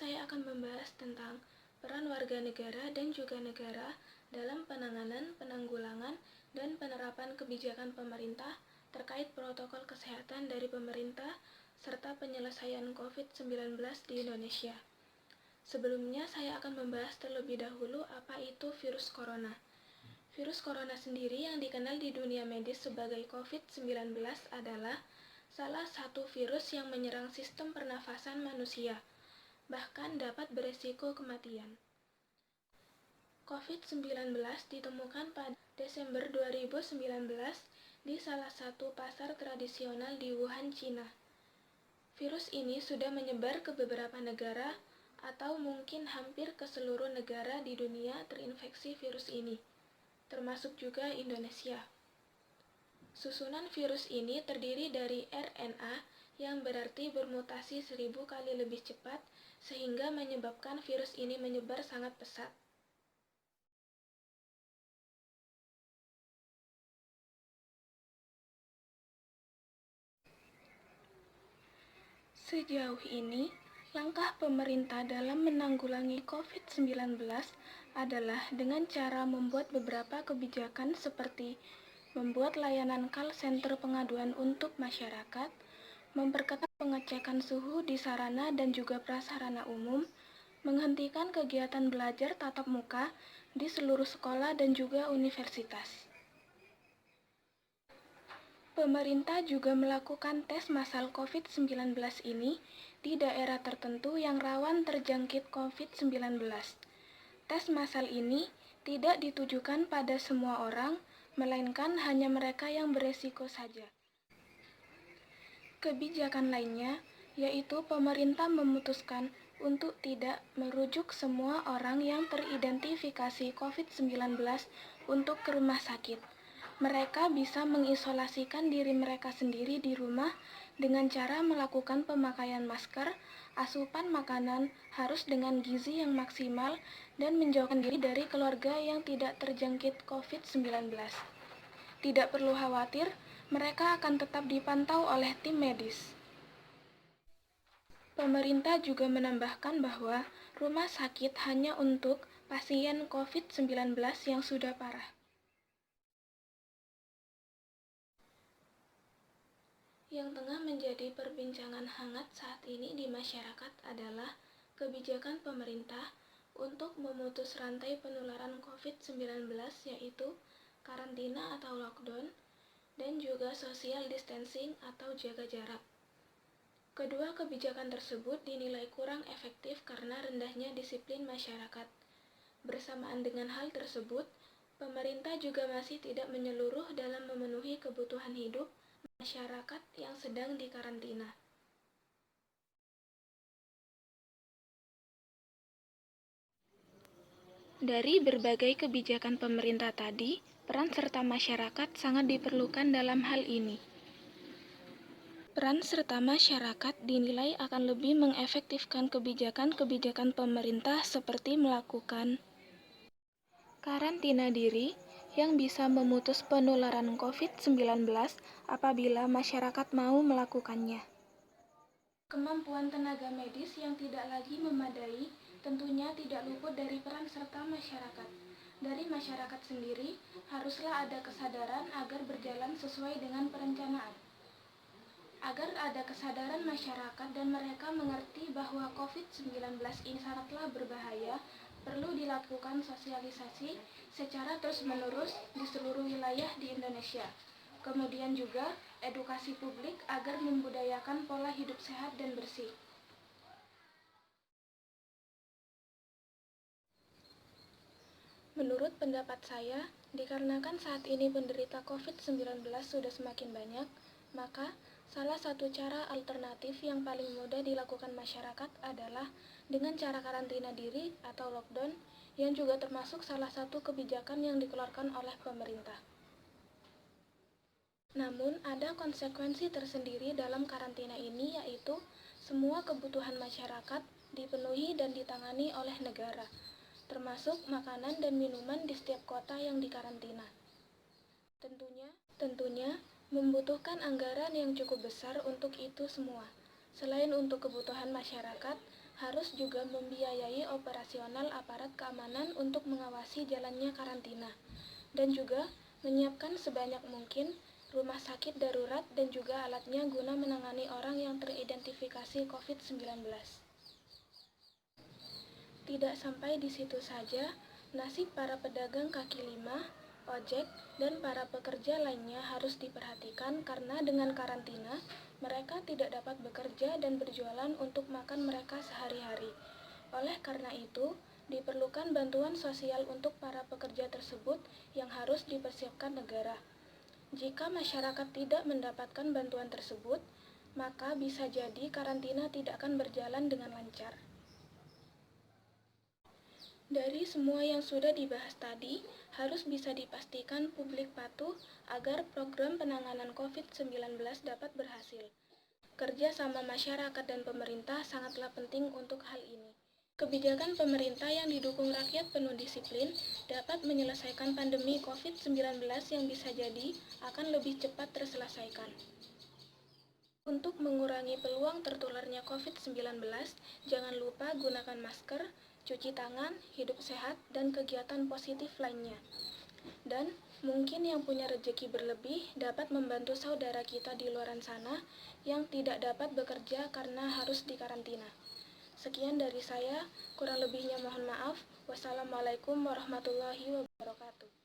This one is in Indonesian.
saya akan membahas tentang peran warga negara dan juga negara dalam penanganan, penanggulangan, dan penerapan kebijakan pemerintah terkait protokol kesehatan dari pemerintah serta penyelesaian COVID-19 di Indonesia. Sebelumnya, saya akan membahas terlebih dahulu apa itu virus corona. Virus corona sendiri yang dikenal di dunia medis sebagai COVID-19 adalah salah satu virus yang menyerang sistem pernafasan manusia, bahkan dapat beresiko kematian. COVID-19 ditemukan pada Desember 2019 di salah satu pasar tradisional di Wuhan, Cina. Virus ini sudah menyebar ke beberapa negara atau mungkin hampir ke seluruh negara di dunia terinfeksi virus ini, termasuk juga Indonesia. Susunan virus ini terdiri dari RNA yang berarti bermutasi 1000 kali lebih cepat sehingga menyebabkan virus ini menyebar sangat pesat. Sejauh ini, langkah pemerintah dalam menanggulangi COVID-19 adalah dengan cara membuat beberapa kebijakan seperti membuat layanan call center pengaduan untuk masyarakat, memperketat pengecekan suhu di sarana dan juga prasarana umum, menghentikan kegiatan belajar tatap muka di seluruh sekolah dan juga universitas. Pemerintah juga melakukan tes massal COVID-19 ini di daerah tertentu yang rawan terjangkit COVID-19. Tes massal ini tidak ditujukan pada semua orang, melainkan hanya mereka yang beresiko saja. Kebijakan lainnya yaitu pemerintah memutuskan untuk tidak merujuk semua orang yang teridentifikasi COVID-19 untuk ke rumah sakit. Mereka bisa mengisolasikan diri mereka sendiri di rumah dengan cara melakukan pemakaian masker, asupan makanan harus dengan gizi yang maksimal, dan menjauhkan diri dari keluarga yang tidak terjangkit COVID-19. Tidak perlu khawatir, mereka akan tetap dipantau oleh tim medis. Pemerintah juga menambahkan bahwa rumah sakit hanya untuk pasien COVID-19 yang sudah parah. Yang tengah menjadi perbincangan hangat saat ini di masyarakat adalah kebijakan pemerintah untuk memutus rantai penularan COVID-19 yaitu karantina atau lockdown dan juga social distancing atau jaga jarak. Kedua kebijakan tersebut dinilai kurang efektif karena rendahnya disiplin masyarakat. Bersamaan dengan hal tersebut, pemerintah juga masih tidak menyeluruh dalam memenuhi kebutuhan hidup masyarakat yang sedang dikarantina. Dari berbagai kebijakan pemerintah tadi, peran serta masyarakat sangat diperlukan dalam hal ini. Peran serta masyarakat dinilai akan lebih mengefektifkan kebijakan-kebijakan pemerintah seperti melakukan karantina diri yang bisa memutus penularan COVID-19 apabila masyarakat mau melakukannya. Kemampuan tenaga medis yang tidak lagi memadai tentunya tidak luput dari peran serta masyarakat. Dari masyarakat sendiri, haruslah ada kesadaran agar berjalan sesuai dengan perencanaan. Agar ada kesadaran masyarakat dan mereka mengerti bahwa COVID-19 ini sangatlah berbahaya, perlu dilakukan sosialisasi secara terus-menerus di seluruh wilayah di Indonesia. Kemudian juga edukasi publik agar membudayakan pola hidup sehat dan bersih. Menurut pendapat saya, dikarenakan saat ini penderita COVID-19 sudah semakin banyak, maka salah satu cara alternatif yang paling mudah dilakukan masyarakat adalah dengan cara karantina diri atau lockdown, yang juga termasuk salah satu kebijakan yang dikeluarkan oleh pemerintah. Namun, ada konsekuensi tersendiri dalam karantina ini, yaitu semua kebutuhan masyarakat dipenuhi dan ditangani oleh negara, termasuk makanan dan minuman di setiap kota yang dikarantina. Tentunya membutuhkan anggaran yang cukup besar untuk itu semua. Selain untuk kebutuhan masyarakat, harus juga membiayai operasional aparat keamanan untuk mengawasi jalannya karantina, dan juga menyiapkan sebanyak mungkin rumah sakit darurat dan juga alatnya guna menangani orang yang teridentifikasi COVID-19. Tidak sampai di situ saja, nasib para pedagang kaki lima, ojek, dan para pekerja lainnya harus diperhatikan karena dengan karantina, mereka tidak dapat bekerja dan berjualan untuk makan mereka sehari-hari. Oleh karena itu, diperlukan bantuan sosial untuk para pekerja tersebut yang harus dipersiapkan negara. Jika masyarakat tidak mendapatkan bantuan tersebut, maka bisa jadi karantina tidak akan berjalan dengan lancar. Dari semua yang sudah dibahas tadi, harus bisa dipastikan publik patuh agar program penanganan COVID-19 dapat berhasil. Kerja sama masyarakat dan pemerintah sangatlah penting untuk hal ini. Kebijakan pemerintah yang didukung rakyat penuh disiplin dapat menyelesaikan pandemi COVID-19 yang bisa jadi akan lebih cepat terselesaikan. Untuk mengurangi peluang tertularnya COVID-19, jangan lupa gunakan masker, cuci tangan, hidup sehat, dan kegiatan positif lainnya. Dan mungkin yang punya rezeki berlebih dapat membantu saudara kita di luar sana yang tidak dapat bekerja karena harus dikarantina. Sekian dari saya, kurang lebihnya mohon maaf. Wassalamualaikum warahmatullahi wabarakatuh.